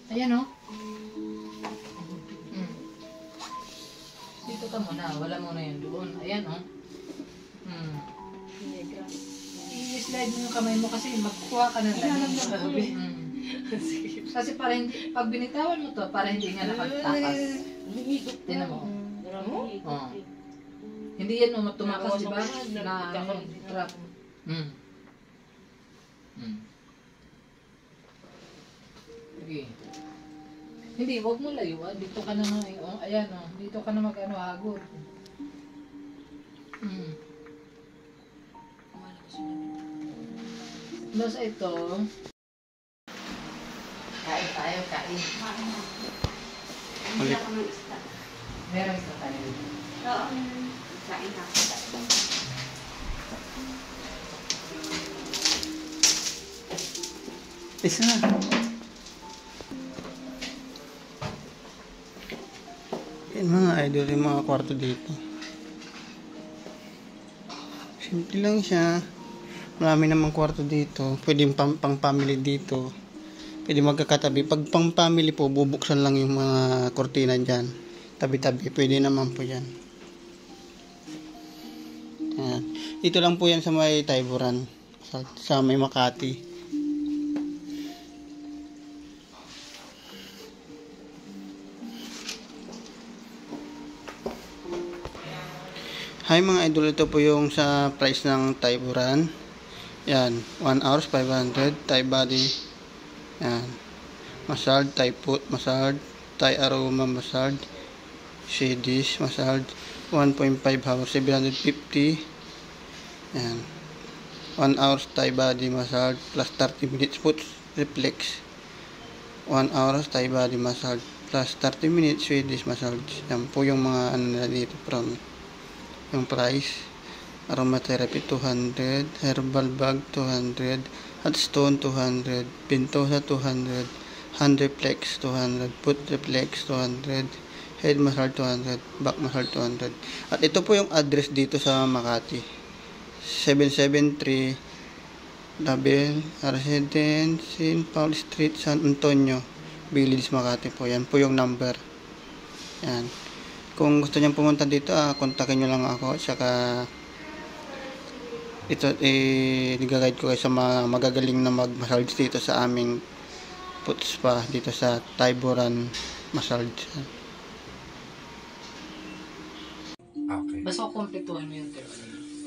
Ayan o. Dito ka muna. Wala muna yun doon. Ayan o. I-slide mo yung kamay mo kasi magkuha ka ng lalim. Kasi para hindi, pag binitawan mo to, para hindi nga nakagtakas. Tinan mo. Oh. Hindi yan tumakas, di ba? Na trap. Okay. Hindi, huwag mo layuan. Dito ka na ayan o. Dito ka na mag-hagod. Basta ito. Kain tayo, kain. Ulit. Meron isa tayo. Oo. Kain ako. Isa na. Yan mga idol, yung mga kwarto dito. Simple lang siya. Marami namang kwarto dito. Pwede pang family dito. Pwede magkakatabi. Pag pang family po, bubuksan lang yung mga kortina dyan. Tabi-tabi. Pwede naman po yan. Yan. Dito lang po yan sa may Tayburan. Sa may Makati. Hi mga idol, ito po yung sa price ng Tayburan. Yan, 1 hours 500, Thai body. Yan. Massage, Thai foot massage, Thai aroma massage, Swedish massage, 1.5 hours 750. Yan. 1 hours Thai body massage plus 30 minutes foot reflex. 1 hours Thai body massage plus 30 minutes Swedish massage. Yan po yung mga ano nila dito from yung price. Aromatherapy 200, herbal bag 200, hot stone 200, pintosa 200, hand reflex 200, foot reflex 200, head massage 200, back massage 200. At ito po yung address dito sa Makati. 773 Label Residence St. Paul Street, San Antonio Village, Makati po. Yan po yung number. Yan. Kung gusto niyang pumunta dito, kontakin niyo lang ako. Saka ito i-guide ko kayo sa mga magagaling na mag-massage dito sa aming foot spa dito sa Tayburan Massage. Okay. Basta kumpletuhan mo yung term.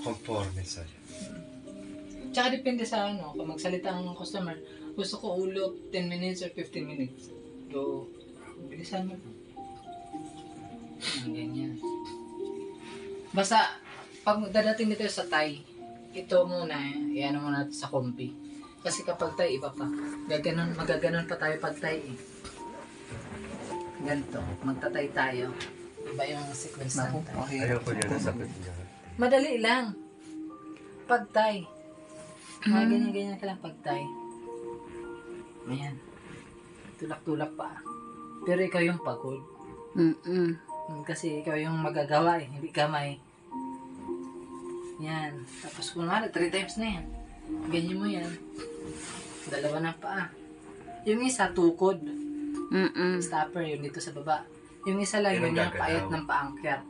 Conforme sa'yo. Tsaka depende sa kung magsalita ang customer, gusto ko ulo 10 minutes or 15 minutes. So, bilisan mo. Ganyan. Basta, pag dadating dito sa Thai, ito muna, iyan mo natin sa kompi. Kasi kapag Thai, iba pa. Magaganon pa tayo pag Thai eh. Ganito, magtatay tayo. Iba yung sequence ng Thai. Ayaw ko niya nasabit niya. Madali lang. Pag Thai. Mga ganyan-ganyan ka lang pag Thai. Ayan. Tulak-tulak pa. Pero ikaw yung pagod. Kasi ikaw yung magagawa eh, hindi kamay. Yan. Tapos kunwari, 3 times na yan. Ganyan mo yan. 2 na paa. Yung isa, tukod. Stopper, yun dito sa baba. Yung isa lang, yun yung paayat ng paangkyat.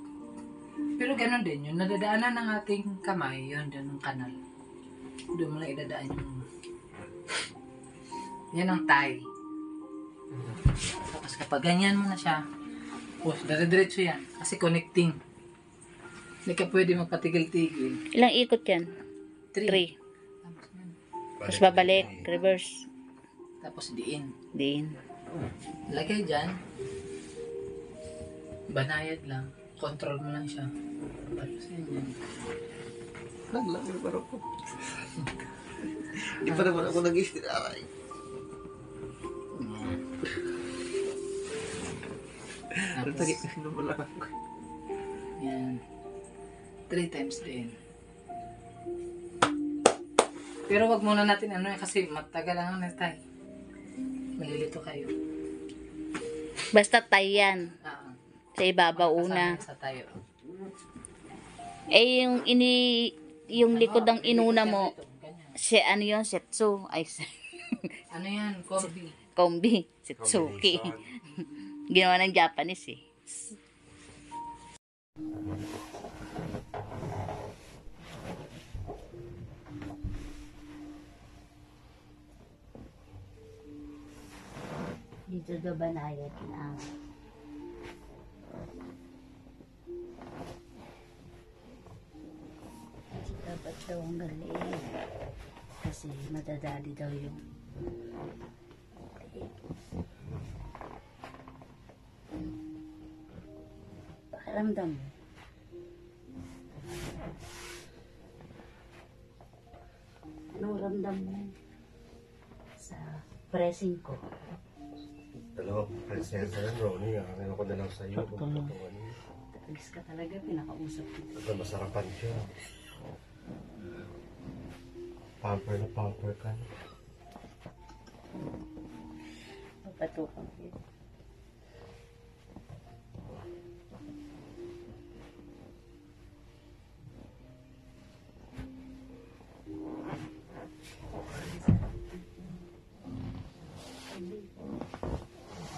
Pero ganun din, yun nadadaanan ng ating kamay, yun din ng kanal. Doon mo lang idadaan yung... Yan ang Thai. Tapos kapag ganyan mo na siya, dire-diretso yan. Kasi connecting. Hindi ka pwede magpatigil-tigil. Ilang ikot yan? 3. Tapos babalik, reverse. Tapos diin. Lagay dyan. Banayad lang. Control mo lang siya. Tapos yan. Naglang yung parang ko. Hindi pa naman ako nag-istirahay. Tapos, yan. 3 times din. Pero wag muna natin kasi matagal lang na tayo. Malilito kayo. Basta Thai yan. Sa ibabaw una. Sa tayo. Eh, yung likod ng inuna mo, si ano yun? Setsu. Ay, ano yan? Corby. Kombi. Sitsuki. Ginawa ng Japanese eh. Dito daw banayad na. Dapat daw ang galing. Kasi madadali daw yung pakiramdam mo. Anong ramdam mo sa pressing ko? Dalawa presensya yan, Ronnie. Ngayon ko na lang sa'yo. Talis ka talaga, pinakausap ko. Ito, masarapan siya. Pamper na pamper ka. Papatukan ko yun.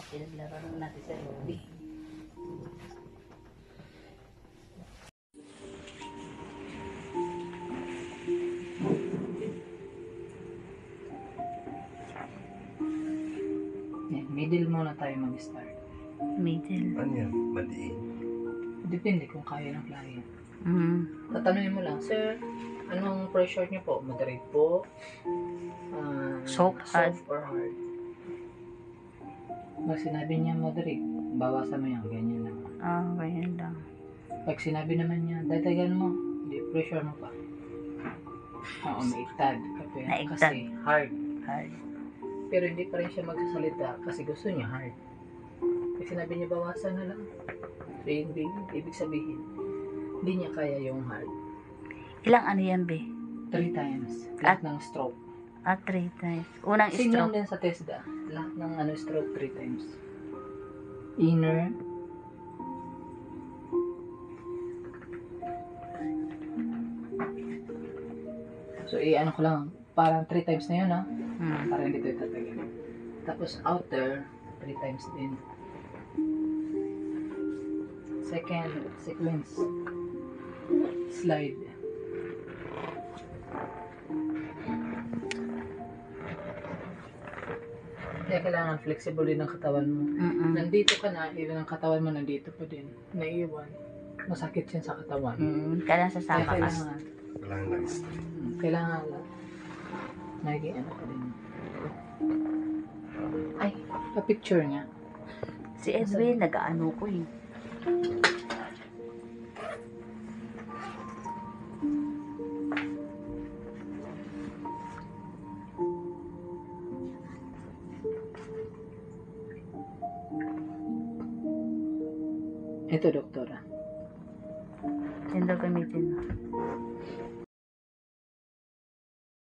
Pinaglaro naman natin sa lobby. Yan, middle muna tayo mag-start. Middle. Ano yan? Madiin. Depende kung kaya ng client. Mm. Tatanungin mo lang, sir, anong pressure niyo po? Moderate po? Soft, hard. Soft or hard? Pag sinabi niya moderate, bawasan mo yan, ganyan lang. Ganyan lang. Pag sinabi naman niya, dadagan mo, di pressure mo pa. Oo, maigtad. Naigtad. Kasi hard. Hard. Pero hindi pa rin siya magsasalita kasi gusto niya hard. Pag sinabi niya bawasan na lang, ibig sabihin, hindi niya kaya yung hard. Ilang ano yan, be? 3 times. Lahat ng stroke. 3 times. Unang Same lang stroke. din sa TESDA. Lahat ng stroke 3 times. Inner. So, i-ano ko lang. Parang 3 times na yun, ha? Parang hindi ito tatagal. Tapos, outer, 3 times din. Second sequence. Slide. Kaya kailangan flexible din ang katawan mo. Nandito ka na, even ang katawan mo nandito pa din. Naiiwan. Masakit yan sa katawan. Kailangan Kaya sasama ka. kailangan, Kailangan lang straight. kailangan naging ano ka din. Ay, pa-picture niya. Si Edwin, nag-ano ko eh. Ito, doktora. Yan daw gamitin mo.